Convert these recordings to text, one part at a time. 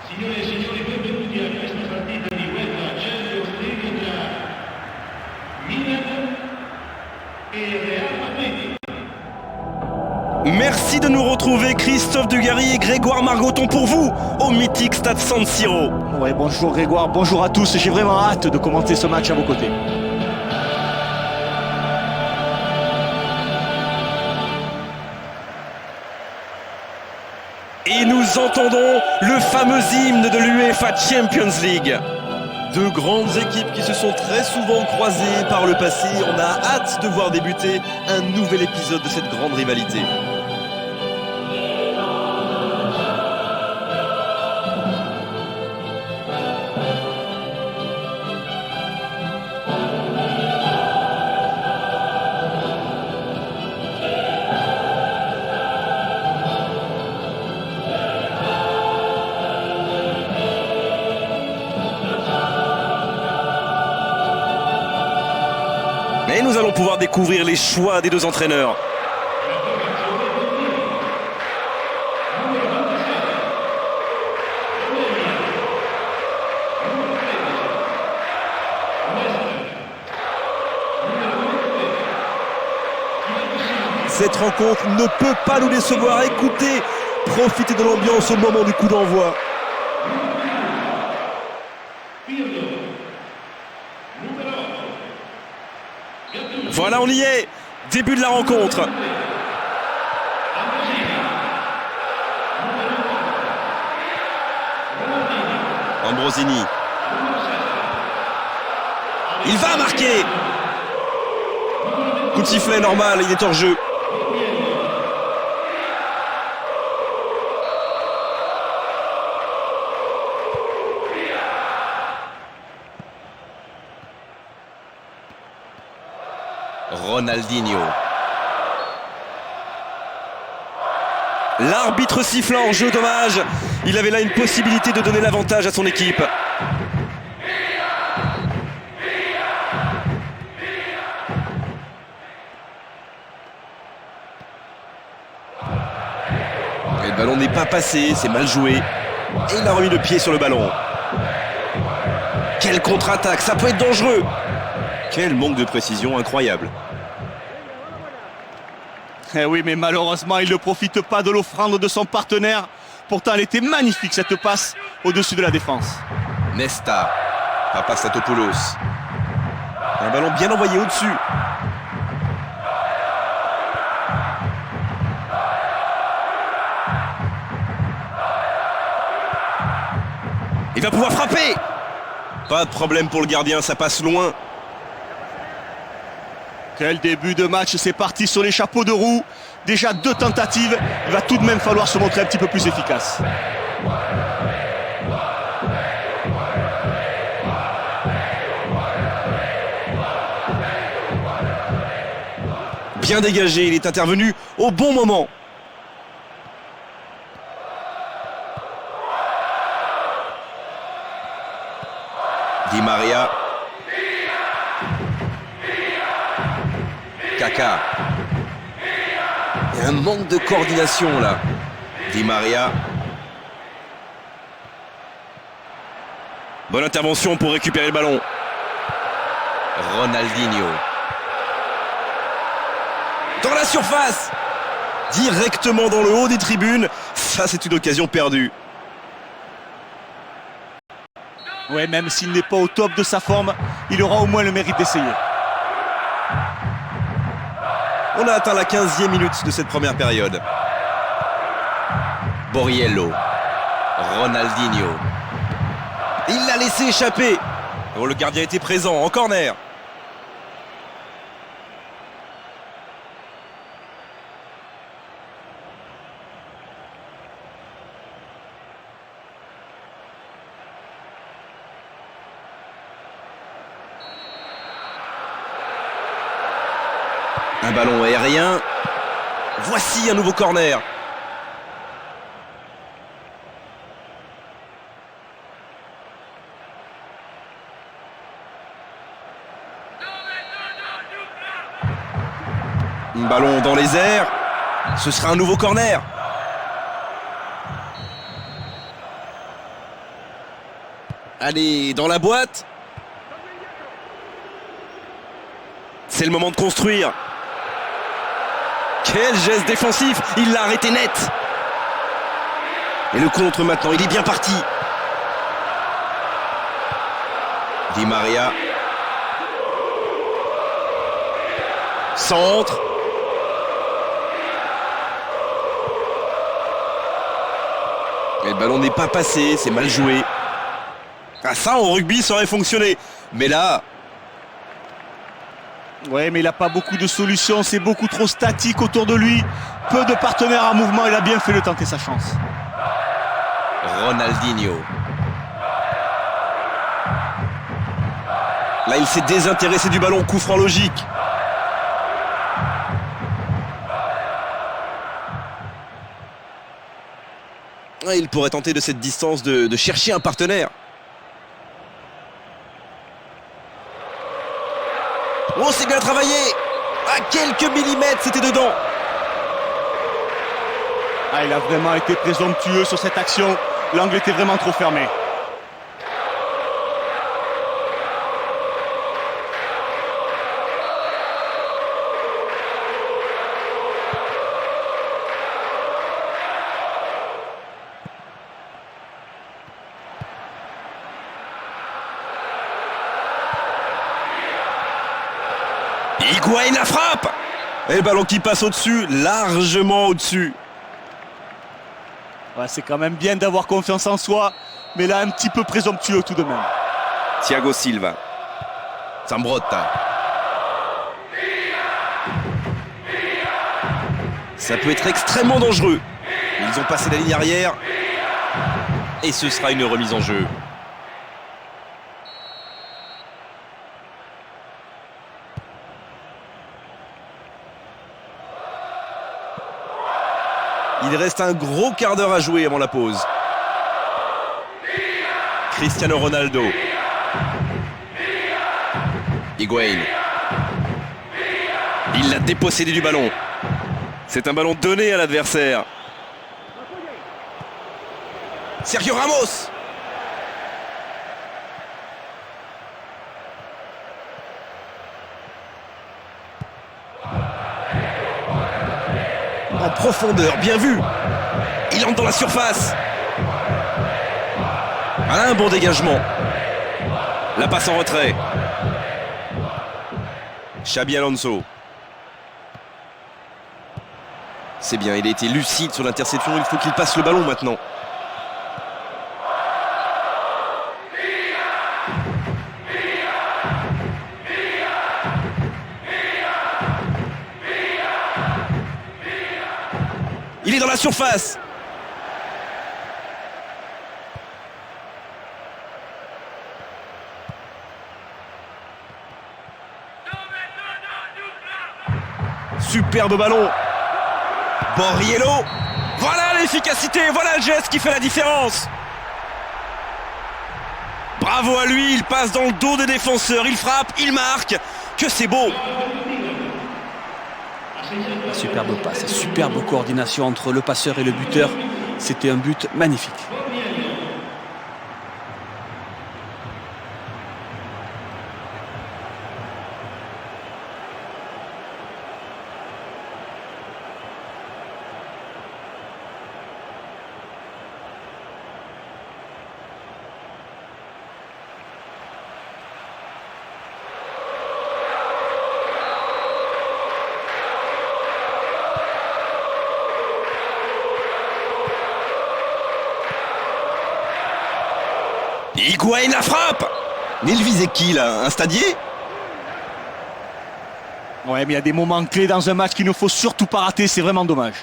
Signore e signori, benvenuti a questa partita di UEFA Champions League tra Milan et Real Madrid. Merci de nous retrouver, Christophe Dugarry et Grégoire Margoton pour vous au mythique Stade San Siro. Ouais, bonjour Grégoire, bonjour à tous. J'ai vraiment hâte de commenter ce match à vos côtés. Et nous entendons le fameux hymne de l'UEFA Champions League. Deux grandes équipes qui se sont très souvent croisées par le passé. On a hâte de voir débuter un nouvel épisode de cette grande rivalité. Et nous allons pouvoir découvrir les choix des deux entraîneurs. Cette rencontre ne peut pas nous décevoir. Écoutez, profitez de l'ambiance au moment du coup d'envoi. Voilà, on y est. Début de la rencontre. Ambrosini. Il va marquer. Coup de sifflet normal, il est hors jeu. Ronaldinho. L'arbitre sifflant en jeu, dommage. Il avait là une possibilité de donner l'avantage à son équipe. Et le ballon n'est pas passé, c'est mal joué. Et il a remis le pied sur le ballon. Quelle contre-attaque, ça peut être dangereux. Quel manque de précision incroyable. Eh oui, mais malheureusement, il ne profite pas de l'offrande de son partenaire. Pourtant, elle était magnifique, cette passe au-dessus de la défense. Nesta, Papastatopoulos. Un ballon bien envoyé au-dessus. Il va pouvoir frapper. Pas de problème pour le gardien, ça passe loin. Quel début de match, c'est parti sur les chapeaux de roue. Déjà 2 tentatives, il va tout de même falloir se montrer un petit peu plus efficace. Bien dégagé, il est intervenu au bon moment. Di Maria. Kaka. Il y a un manque de coordination là. Di Maria. Bonne intervention pour récupérer le ballon. Ronaldinho. Dans la surface. Directement dans le haut des tribunes. Ça, c'est une occasion perdue. Ouais, même s'il n'est pas au top de sa forme, il aura au moins le mérite d'essayer. On a atteint la 15e minute de cette première période. Borriello. Ronaldinho. Il l'a laissé échapper. Oh, le gardien était présent en corner. Un ballon aérien. Voici un nouveau corner. Un ballon dans les airs. Ce sera un nouveau corner. Allez, dans la boîte. C'est le moment de construire. Quel geste défensif. Il l'a arrêté net. Et le contre maintenant, il est bien parti. Di Maria. Centre. Et le ballon n'est pas passé, c'est mal joué. Ah, ça en rugby ça aurait fonctionné. Mais là... Ouais, mais il n'a pas beaucoup de solutions, c'est beaucoup trop statique autour de lui. Peu de partenaires en mouvement, il a bien fait de tenter sa chance. Ronaldinho. Là, il s'est désintéressé du ballon, coup franc logique. Il pourrait tenter de cette distance de chercher un partenaire. Oh, c'est bien travaillé. À quelques millimètres, c'était dedans. Ah, il a vraiment été présomptueux sur cette action. L'angle était vraiment trop fermé. Higuaín la frappe. Et le ballon qui passe au-dessus, largement au-dessus. Ouais, c'est quand même bien d'avoir confiance en soi, mais là un petit peu présomptueux tout de même. Thiago Silva. Zambrotta. Ça peut être extrêmement dangereux. Ils ont passé la ligne arrière. Et ce sera une remise en jeu. Il reste un gros quart d'heure à jouer avant la pause. Cristiano Ronaldo. Higuaín. Il l'a dépossédé du ballon. C'est un ballon donné à l'adversaire. Sergio Ramos. En profondeur, bien vu. Il entre dans la surface. Un bon dégagement. La passe en retrait. Xabi Alonso. C'est bien, il a été lucide sur l'interception. Il faut qu'il passe le ballon maintenant. Il est dans la surface. Superbe ballon. Borriello. Voilà l'efficacité, voilà le geste qui fait la différence. Bravo à lui, il passe dans le dos des défenseurs, il frappe, il marque. Que c'est beau. Superbe passe, superbe coordination entre le passeur et le buteur. C'était un but magnifique. Higuaín la frappe. Mais il visait qui là? Un stadier? Ouais, mais il y a des moments clés dans un match qu'il ne faut surtout pas rater, c'est vraiment dommage.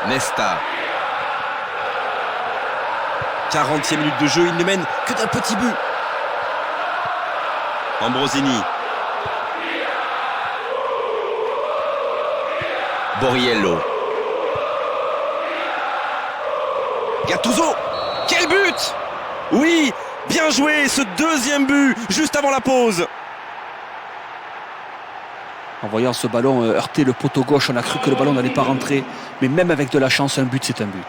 Nesta. 40e minute de jeu, il ne mène que d'un petit but. Ambrosini. Borriello. Gattuso. Quel but! Oui, bien joué, ce deuxième but, juste avant la pause. En voyant ce ballon heurter le poteau gauche, on a cru que le ballon n'allait pas rentrer. Mais même avec de la chance, un but, c'est un but.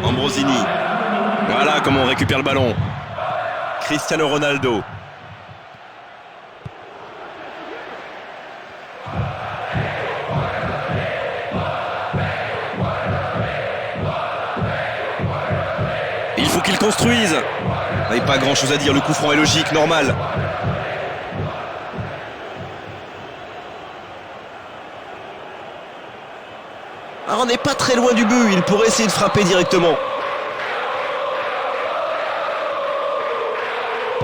Ambrosini. Voilà comment on récupère le ballon. Cristiano Ronaldo. Il faut qu'il construise. Il n'y a pas grand chose à dire, le coup franc est logique, normal. Alors on n'est pas très loin du but, il pourrait essayer de frapper directement.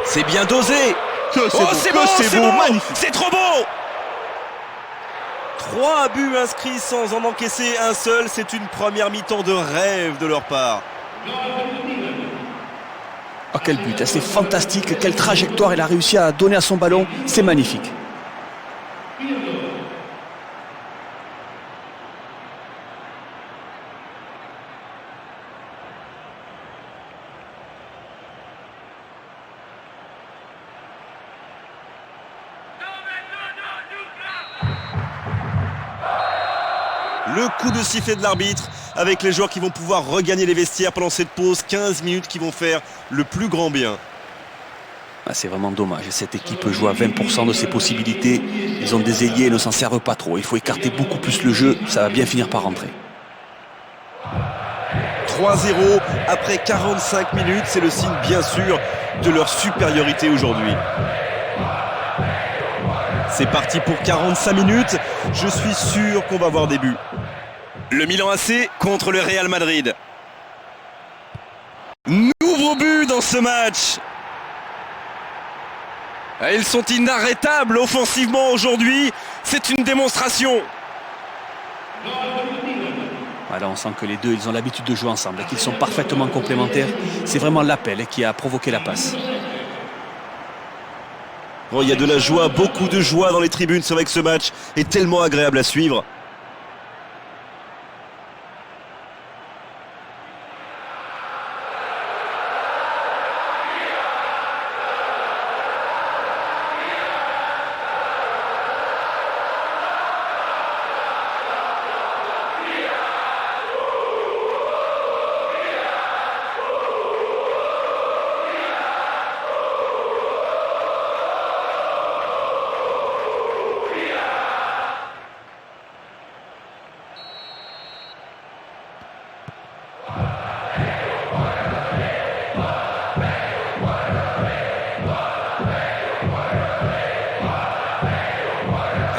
C'est bien dosé. C'est bon, magnifique. c'est trop beau. 3 buts inscrits sans en encaisser un seul, c'est une première mi-temps de rêve de leur part. Oh, quel but, c'est fantastique, quelle trajectoire il a réussi à donner à son ballon, c'est magnifique. Le coup de sifflet de l'arbitre avec les joueurs qui vont pouvoir regagner les vestiaires pendant cette pause. 15 minutes qui vont faire le plus grand bien. Ah, c'est vraiment dommage, cette équipe joue à 20% de ses possibilités. Ils ont des ailiers et ne s'en servent pas trop. Il faut écarter beaucoup plus le jeu, ça va bien finir par rentrer. 3-0 après 45 minutes, c'est le signe bien sûr de leur supériorité aujourd'hui. C'est parti pour 45 minutes, je suis sûr qu'on va voir des buts. Le Milan AC contre le Real Madrid. Nouveau but dans ce match. Ils sont inarrêtables offensivement aujourd'hui, c'est une démonstration. Voilà, on sent que les deux, ils ont l'habitude de jouer ensemble, qu'ils sont parfaitement complémentaires. C'est vraiment l'appel qui a provoqué la passe. Oh, il y a de la joie, beaucoup de joie dans les tribunes. C'est vrai que ce match est tellement agréable à suivre.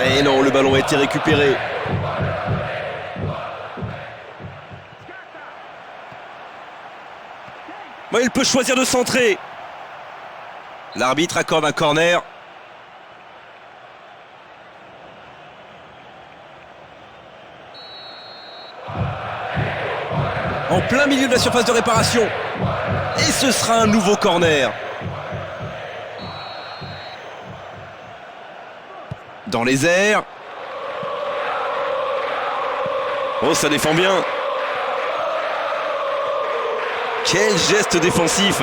Et non, le ballon a été récupéré. Bon, il peut choisir de centrer. L'arbitre accorde un corner. En plein milieu de la surface de réparation. Et ce sera un nouveau corner. Dans les airs. Oh, ça défend bien. Quel geste défensif.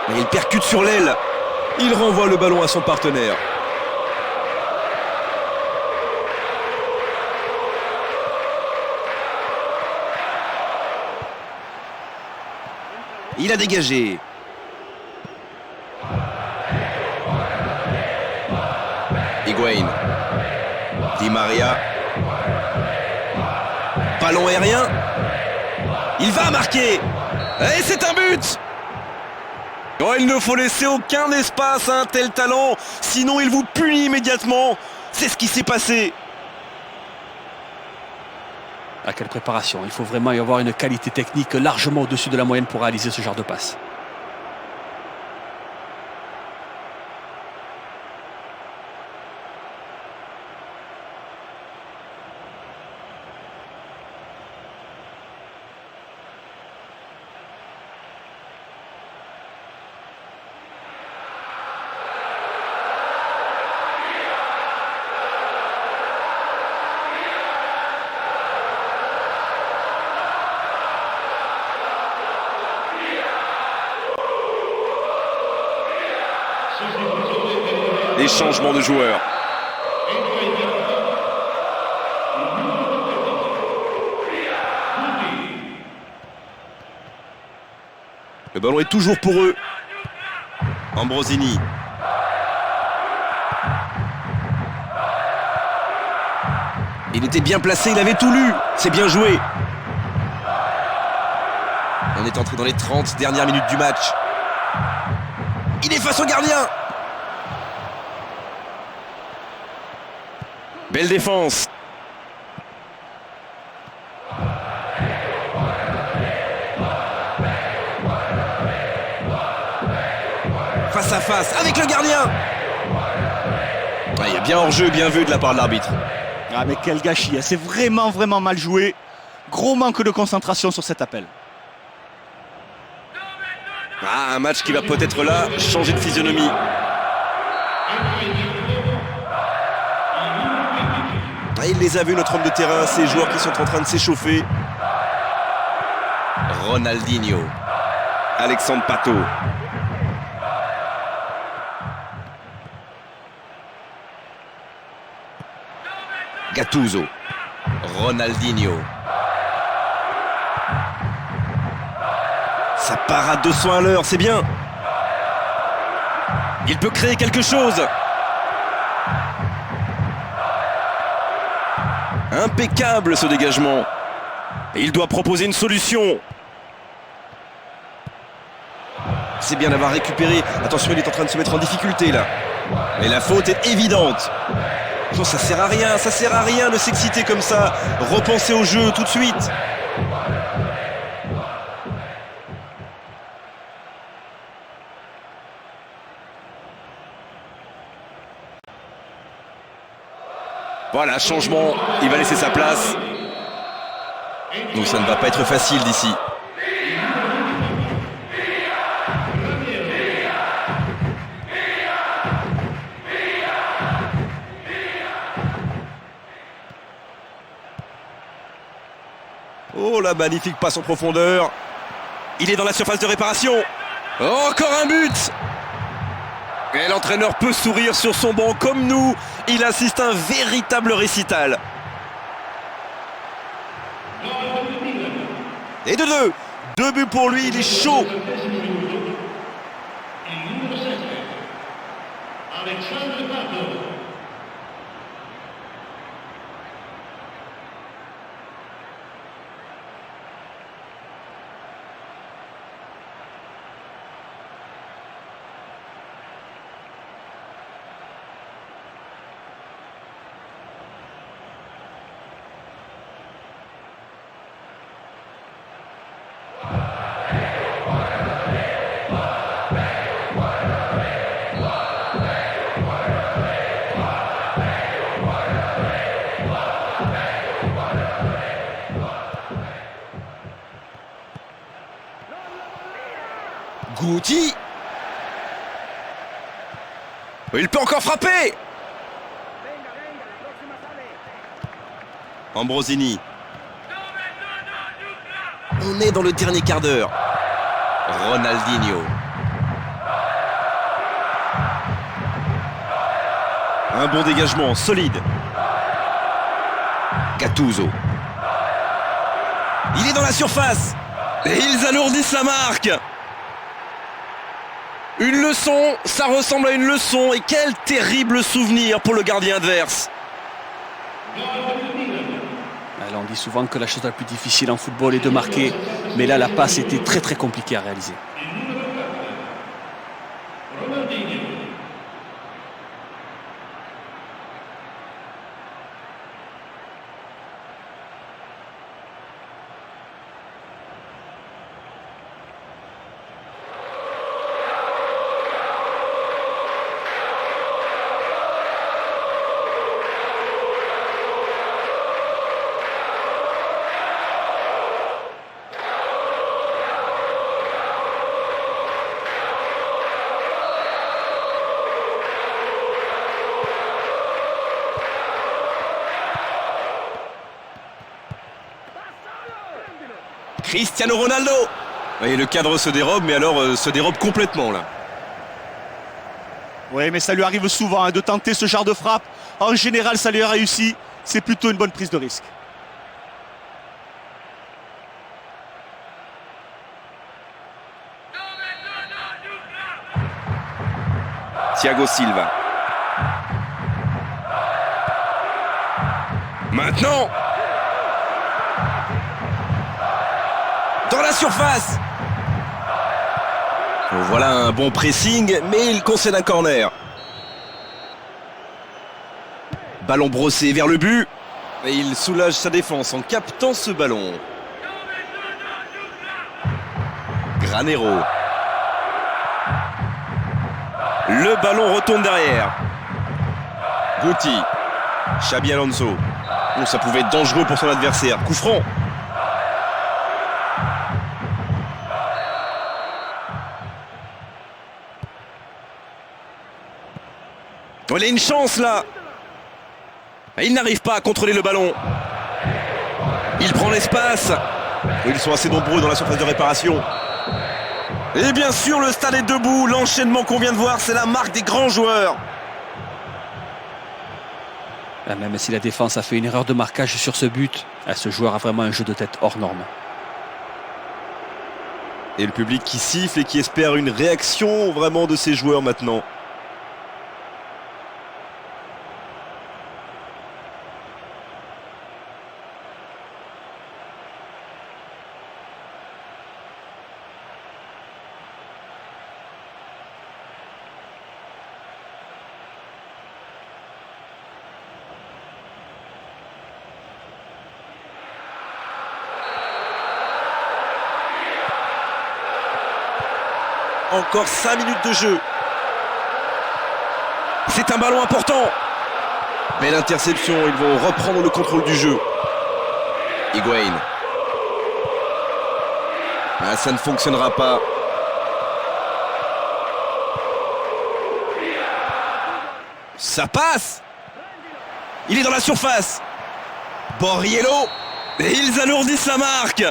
Et il percute sur l'aile. Il renvoie le ballon à son partenaire. Il a dégagé. Higuaín. Di Maria. Ballon aérien. Il va marquer. Et c'est un but. Oh, il ne faut laisser aucun espace à un tel talent. Sinon, il vous punit immédiatement. C'est ce qui s'est passé. Ah, quelle préparation. Il faut vraiment y avoir une qualité technique largement au-dessus de la moyenne pour réaliser ce genre de passe. Des changements de joueurs. Le ballon est toujours pour eux. Ambrosini. Il était bien placé, il avait tout lu. C'est bien joué. On est entré dans les 30 dernières minutes du match. Il est face au gardien. Belle défense. Face à face avec le gardien. Il y a bien hors-jeu, bien vu de la part de l'arbitre. Ah mais quel gâchis, hein. C'est vraiment mal joué. Gros manque de concentration sur cet appel. Ah, un match qui va peut-être là changer de physionomie. Ah, il les a vus, notre homme de terrain, ces joueurs qui sont en train de s'échauffer. Ronaldinho. Alexandre Pato. Gattuso. Ronaldinho. Ça part à 200 à l'heure, c'est bien. Il peut créer quelque chose. Impeccable ce dégagement. Et il doit proposer une solution. C'est bien d'avoir récupéré. Attention, il est en train de se mettre en difficulté là. Mais la faute est évidente. Non, ça sert à rien de s'exciter comme ça. Repenser au jeu tout de suite. Voilà, changement, il va laisser sa place. Donc ça ne va pas être facile d'ici. Oh la magnifique passe en profondeur. Il est dans la surface de réparation. Oh, encore un but. Et l'entraîneur peut sourire sur son banc comme nous. Il assiste à un véritable récital. Et de deux. 2 buts pour lui, il est chaud. Alexandre Pato. Guti. Il peut encore frapper. Ambrosini. On est dans le dernier quart d'heure. Ronaldinho. Un bon dégagement, solide. Gattuso. Il est dans la surface. Et ils alourdissent la marque. Une leçon, ça ressemble à une leçon. Et quel terrible souvenir pour le gardien adverse. Alors, on dit souvent que la chose la plus difficile en football est de marquer. Mais là, la passe était très compliquée à réaliser. Cristiano Ronaldo. Et le cadre se dérobe, mais alors se dérobe complètement là. Oui, mais ça lui arrive souvent hein, de tenter ce genre de frappe. En général, ça lui a réussi. C'est plutôt une bonne prise de risque. Thiago Silva. Maintenant, dans la surface. Voilà un bon pressing, mais il concède un corner. Ballon brossé vers le but. Et il soulage sa défense en captant ce ballon. Granero. Le ballon retourne derrière. Guti. Xabi Alonso. Oh, ça pouvait être dangereux pour son adversaire. Coup franc. Oh, il a une chance là. Il n'arrive pas à contrôler le ballon. Il prend l'espace. Ils sont assez nombreux dans la surface de réparation. Et bien sûr, le stade est debout. L'enchaînement qu'on vient de voir, c'est la marque des grands joueurs. Même si la défense a fait une erreur de marquage sur ce but, ce joueur a vraiment un jeu de tête hors norme. Et le public qui siffle et qui espère une réaction vraiment de ces joueurs maintenant. Encore 5 minutes de jeu. C'est un ballon important. Mais l'interception, ils vont reprendre le contrôle du jeu. Higuaín. Ah, ça ne fonctionnera pas. Ça passe. Il est dans la surface. Borriello. Et ils alourdissent la marque.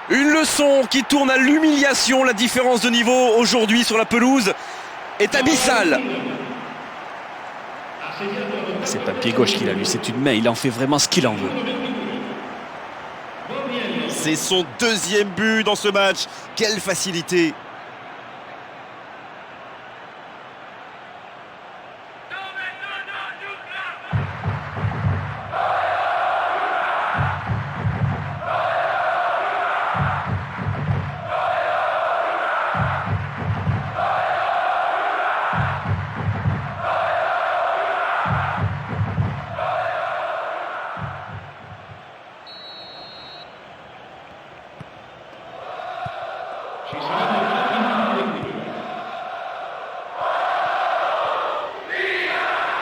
Une leçon qui tourne à l'humiliation. La différence de niveau aujourd'hui sur la pelouse est abyssale. C'est pas le pied gauche qu'il a, lui, c'est une main. Il en fait vraiment ce qu'il en veut. C'est son deuxième but dans ce match. Quelle facilité.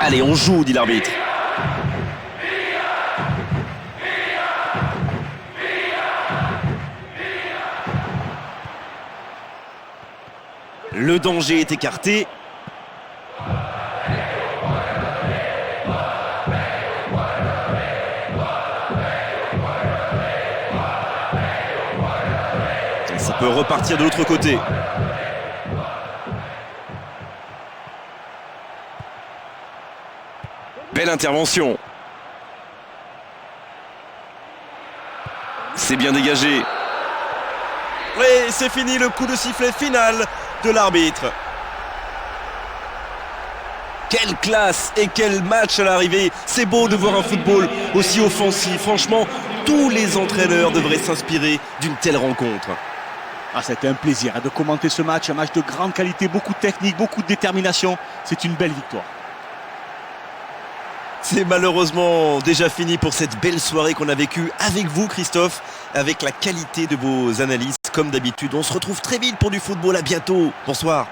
Allez, on joue, dit l'arbitre. Le danger est écarté. Ça peut repartir de l'autre côté. Belle intervention. C'est bien dégagé. Oui, c'est fini, le coup de sifflet final de l'arbitre. Quelle classe et quel match à l'arrivée. C'est beau de voir un football aussi offensif. Franchement, tous les entraîneurs devraient s'inspirer d'une telle rencontre. C'était un plaisir de commenter ce match, un match de grande qualité, beaucoup de technique, beaucoup de détermination. C'est une belle victoire. C'est malheureusement déjà fini pour cette belle soirée qu'on a vécue avec vous, Christophe, avec la qualité de vos analyses. Comme d'habitude, on se retrouve très vite pour du football. À bientôt. Bonsoir.